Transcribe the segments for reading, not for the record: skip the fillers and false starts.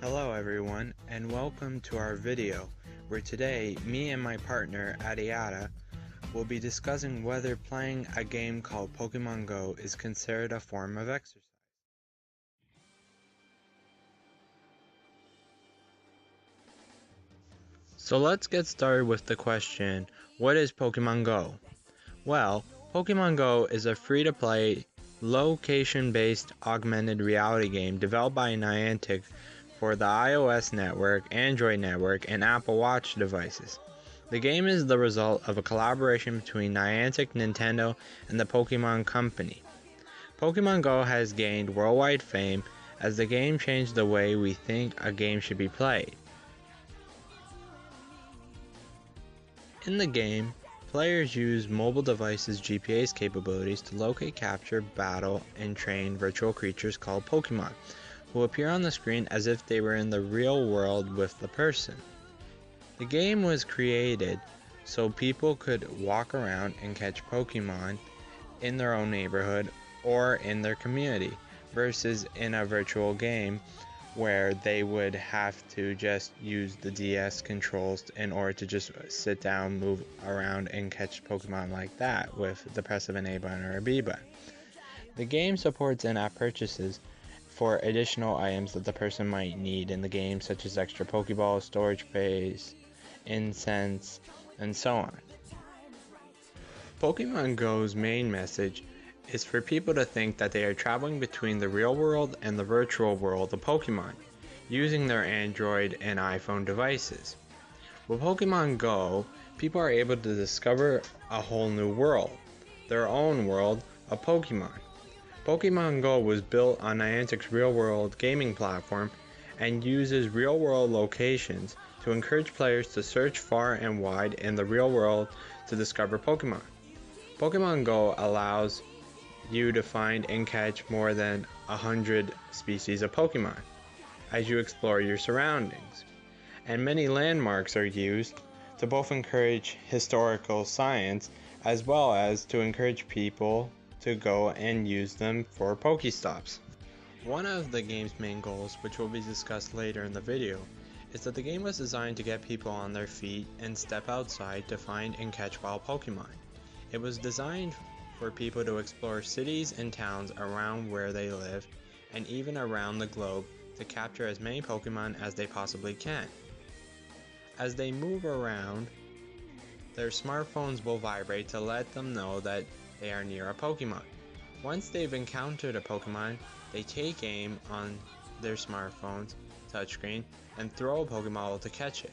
Hello everyone, and welcome to our video, where today me and my partner Adiata will be discussing whether playing a game called Pokemon Go is considered a form of exercise. So let's get started with the question, what is Pokemon Go? Well, Pokemon Go is a free-to-play, location-based augmented reality game developed by Niantic for the iOS network, Android network, and Apple Watch devices. The game is the result of a collaboration between Niantic, Nintendo, and the Pokémon Company. Pokemon Go has gained worldwide fame as the game changed the way we think a game should be played. In the game, players use mobile devices' GPS capabilities to locate, capture, battle, and train virtual creatures called Pokemon, who appear on the screen as if they were in the real world with the person. The game was created so people could walk around and catch Pokemon in their own neighborhood or in their community, versus in a virtual game where they would have to just use the DS controls in order to just sit down, move around, and catch Pokemon like that with the press of an A button or a B button. The game supports in-app purchases for additional items that the person might need in the game, such as extra Pokeballs, storage space, incense, and so on. Pokemon Go's main message is for people to think that they are traveling between the real world and the virtual world of Pokemon, using their Android and iPhone devices. With Pokemon Go, people are able to discover a whole new world, their own world of Pokemon. Pokemon Go was built on Niantic's real-world gaming platform and uses real-world locations to encourage players to search far and wide in the real world to discover Pokemon. Pokemon Go allows you to find and catch more than 100 species of Pokemon as you explore your surroundings, and many landmarks are used to both encourage historical science as well as to encourage people to go and use them for Pokestops. One of the game's main goals, which will be discussed later in the video, is that the game was designed to get people on their feet and step outside to find and catch wild Pokemon. It was designed for people to explore cities and towns around where they live, and even around the globe, to capture as many Pokemon as they possibly can. As they move around, their smartphones will vibrate to let them know that they are near a Pokemon. Once they've encountered a Pokemon, they take aim on their smartphone's touchscreen and throw a Pokeball to catch it.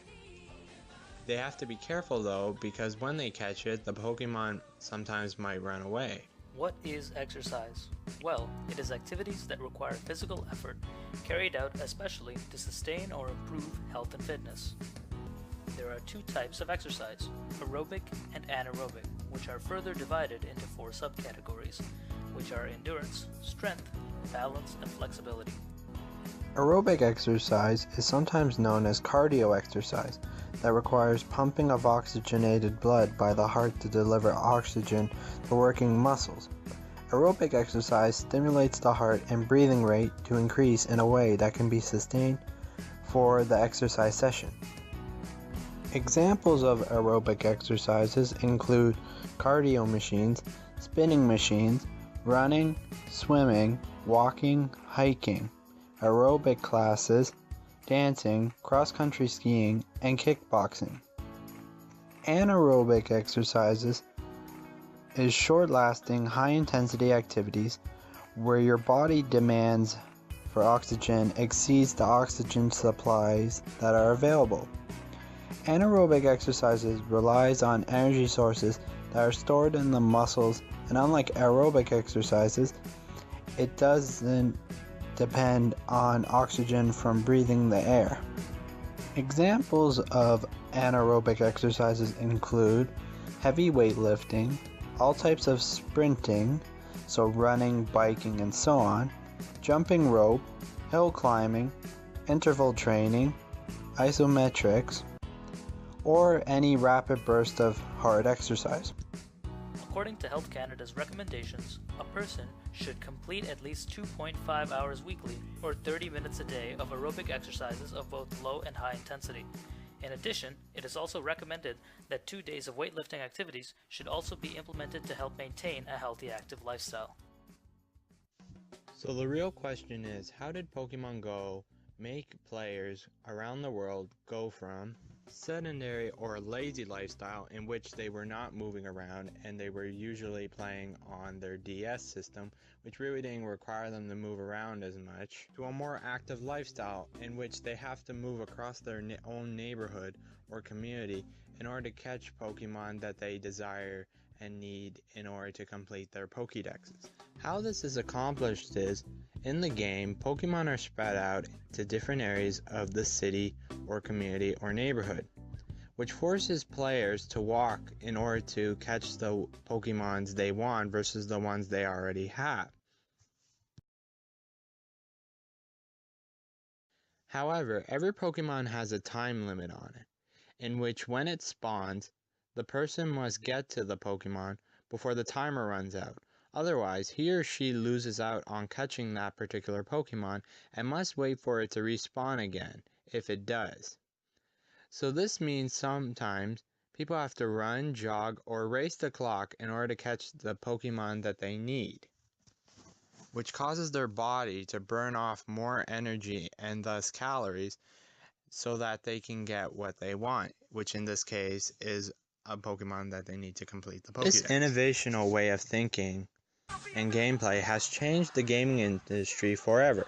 They have to be careful though, because when they catch it, the Pokemon sometimes might run away. What is exercise? Well, it is activities that require physical effort, carried out especially to sustain or improve health and fitness. There are two types of exercise, aerobic and anaerobic, which are further divided into four subcategories, which are endurance, strength, balance, and flexibility. Aerobic exercise is sometimes known as cardio exercise that requires pumping of oxygenated blood by the heart to deliver oxygen to working muscles. Aerobic exercise stimulates the heart and breathing rate to increase in a way that can be sustained for the exercise session. Examples of aerobic exercises include cardio machines, spinning machines, running, swimming, walking, hiking, aerobic classes, dancing, cross-country skiing, and kickboxing. Anaerobic exercises is short-lasting, high-intensity activities where your body demands for oxygen exceeds the oxygen supplies that are available. Anaerobic exercises relies on energy sources that are stored in the muscles, and unlike aerobic exercises, it doesn't depend on oxygen from breathing the air. Examples of anaerobic exercises include heavy weightlifting, all types of sprinting, so running, biking, and so on, jumping rope, hill climbing, interval training, isometrics, or any rapid burst of hard exercise. According to Health Canada's recommendations, a person should complete at least 2.5 hours weekly, or 30 minutes a day of aerobic exercises of both low and high intensity. In addition, it is also recommended that 2 days of weightlifting activities should also be implemented to help maintain a healthy active lifestyle. So the real question is, how did Pokemon Go make players around the world go from sedentary or lazy lifestyle in which they were not moving around and they were usually playing on their DS system, which really didn't require them to move around as much, to a more active lifestyle in which they have to move across their own neighborhood or community in order to catch Pokemon that they desire and need in order to complete their Pokédexes. How this is accomplished is, in the game, Pokemon are spread out to different areas of the city or community or neighborhood, which forces players to walk in order to catch the Pokemons they want versus the ones they already have. However, every Pokemon has a time limit on it, in which when it spawns, the person must get to the Pokemon before the timer runs out. Otherwise, he or she loses out on catching that particular Pokemon and must wait for it to respawn again, if it does. So this means sometimes people have to run, jog, or race the clock in order to catch the Pokemon that they need, which causes their body to burn off more energy and thus calories so that they can get what they want, which in this case is a Pokemon that they need to complete the Pokédex. This innovational way of thinking and gameplay has changed the gaming industry forever,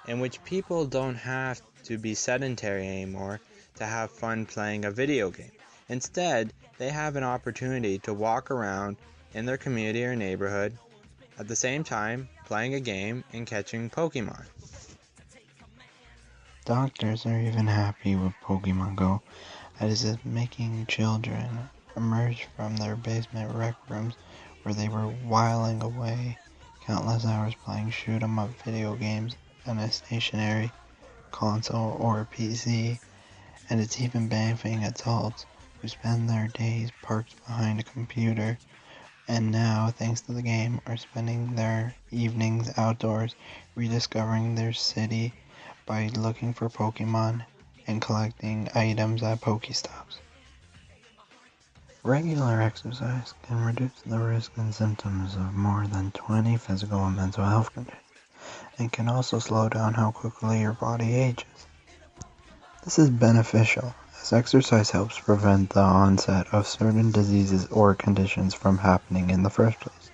in which people don't have to be sedentary anymore to have fun playing a video game. Instead, they have an opportunity to walk around in their community or neighborhood at the same time playing a game and catching Pokemon. Doctors are even happy with Pokemon Go, as it is making children emerge from their basement rec rooms where they were whiling away countless hours playing shoot-'em-up video games on a stationary console or PC, and it's even benefiting adults who spend their days parked behind a computer and now, thanks to the game, are spending their evenings outdoors rediscovering their city by looking for Pokemon and collecting items at Pokestops. Regular exercise can reduce the risk and symptoms of more than 20 physical and mental health conditions, and can also slow down how quickly your body ages. This is beneficial, as exercise helps prevent the onset of certain diseases or conditions from happening in the first place,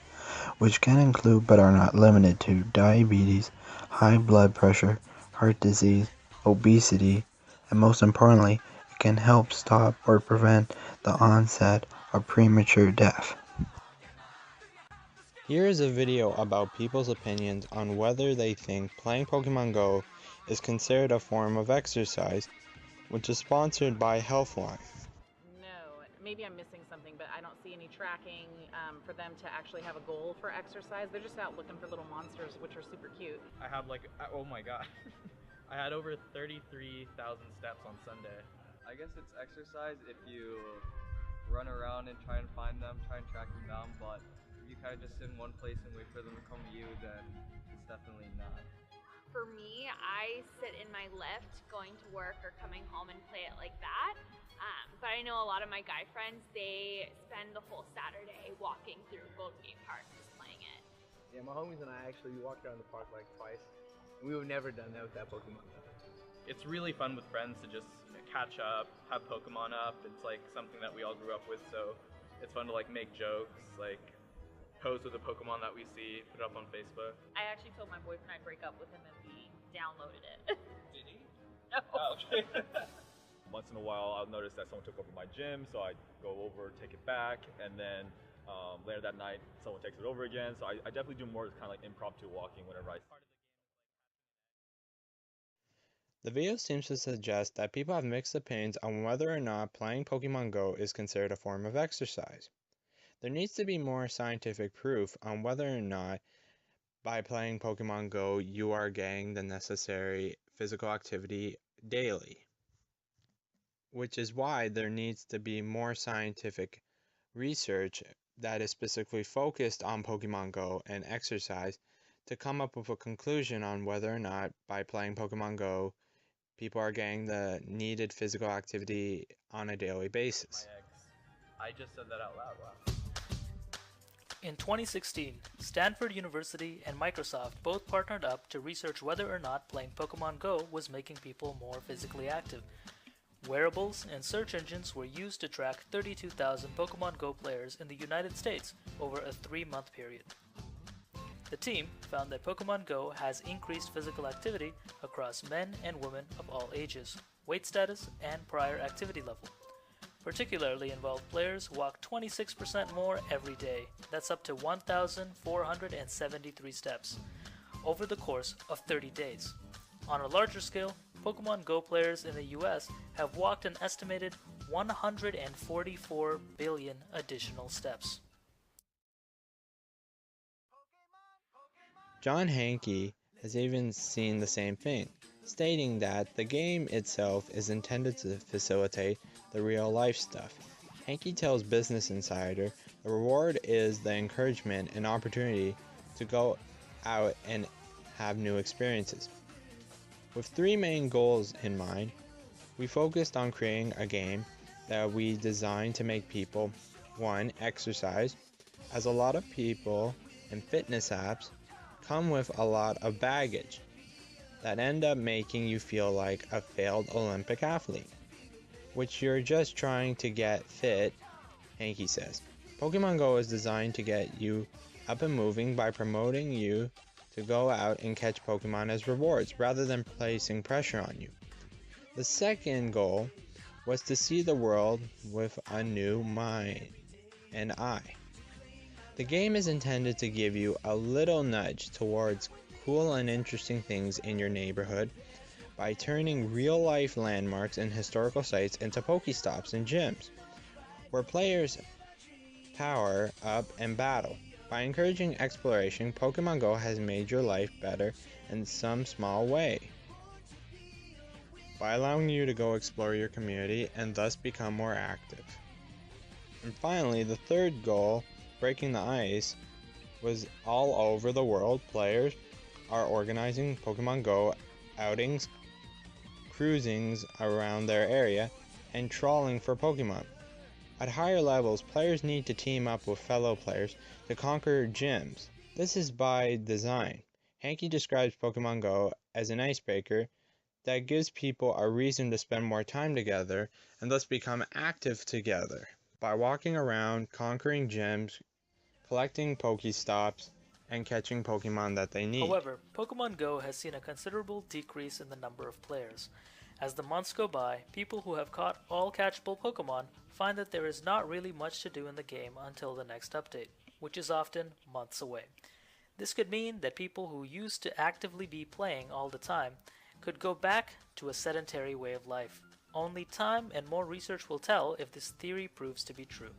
which can include but are not limited to diabetes, high blood pressure, heart disease, obesity, and most importantly, it can help stop or prevent the onset of premature death. Here is a video about people's opinions on whether they think playing Pokemon Go is considered a form of exercise, which is sponsored by Healthline. No, maybe I'm missing something, but I don't see any tracking for them to actually have a goal for exercise. They're just out looking for little monsters, which are super cute. I have oh my god. I had over 33,000 steps on Sunday. I guess it's exercise if you run around and try and find them, try and track them down, but if you kind of just sit in one place and wait for them to come to you, then it's definitely not. For me, I sit in my Lyft going to work or coming home and play it like that. But I know a lot of my guy friends, they spend the whole Saturday walking through Golden Gate Park just playing it. Yeah, my homies and I actually walked around the park like twice. And we've never done that with that Pokemon. It's really fun with friends to just catch up, have Pokemon up. It's like something that we all grew up with, so it's fun to like make jokes, like pose with a Pokemon that we see, put it up on Facebook. I actually told my boyfriend I'd break up with him if he downloaded it. Did he? No. Oh, okay. Once in a while, I'll notice that someone took over my gym, so I go over, take it back, and then later that night, someone takes it over again. So I definitely do more kind of like impromptu walking whenever I. The video seems to suggest that people have mixed opinions on whether or not playing Pokemon Go is considered a form of exercise. There needs to be more scientific proof on whether or not by playing Pokemon Go you are getting the necessary physical activity daily, which is why there needs to be more scientific research that is specifically focused on Pokemon Go and exercise to come up with a conclusion on whether or not, by playing Pokemon Go, people are getting the needed physical activity on a daily basis. I just said that out loud. Wow. In 2016, Stanford University and Microsoft both partnered up to research whether or not playing Pokemon Go was making people more physically active. Wearables and search engines were used to track 32,000 Pokemon Go players in the United States over a 3-month period. The team found that Pokemon Go has increased physical activity across men and women of all ages, weight status, and prior activity level. Particularly involved players walk 26% more every day. That's up to 1,473 steps over the course of 30 days. On a larger scale, Pokemon Go players in the US have walked an estimated 144 billion additional steps. John Hanke has even seen the same thing, stating that the game itself is intended to facilitate the real life stuff. Hanke tells Business Insider the reward is the encouragement and opportunity to go out and have new experiences. With 3 main goals in mind, we focused on creating a game that we designed to make people, 1, exercise, as a lot of people and fitness apps come with a lot of baggage that end up making you feel like a failed Olympic athlete, which you're just trying to get fit, Hanke says. Pokemon Go is designed to get you up and moving by promoting you to go out and catch Pokemon as rewards, rather than placing pressure on you. The second goal was to see the world with a new mind and eye. The game is intended to give you a little nudge towards cool and interesting things in your neighborhood by turning real-life landmarks and historical sites into Pokestops and gyms, where players power up and battle. By encouraging exploration, Pokemon Go has made your life better in some small way, by allowing you to go explore your community and thus become more active. And finally, the third goal, breaking the ice, was all over the world. Players are organizing Pokemon Go outings, cruisings around their area, and trawling for Pokemon. At higher levels, players need to team up with fellow players to conquer gyms. This is by design. Hanke describes Pokemon Go as an icebreaker that gives people a reason to spend more time together and thus become active together by walking around, conquering gyms, collecting Pokestops, and catching Pokemon that they need. However, Pokemon Go has seen a considerable decrease in the number of players. As the months go by, people who have caught all catchable Pokemon find that there is not really much to do in the game until the next update, which is often months away. This could mean that people who used to actively be playing all the time could go back to a sedentary way of life. Only time and more research will tell if this theory proves to be true.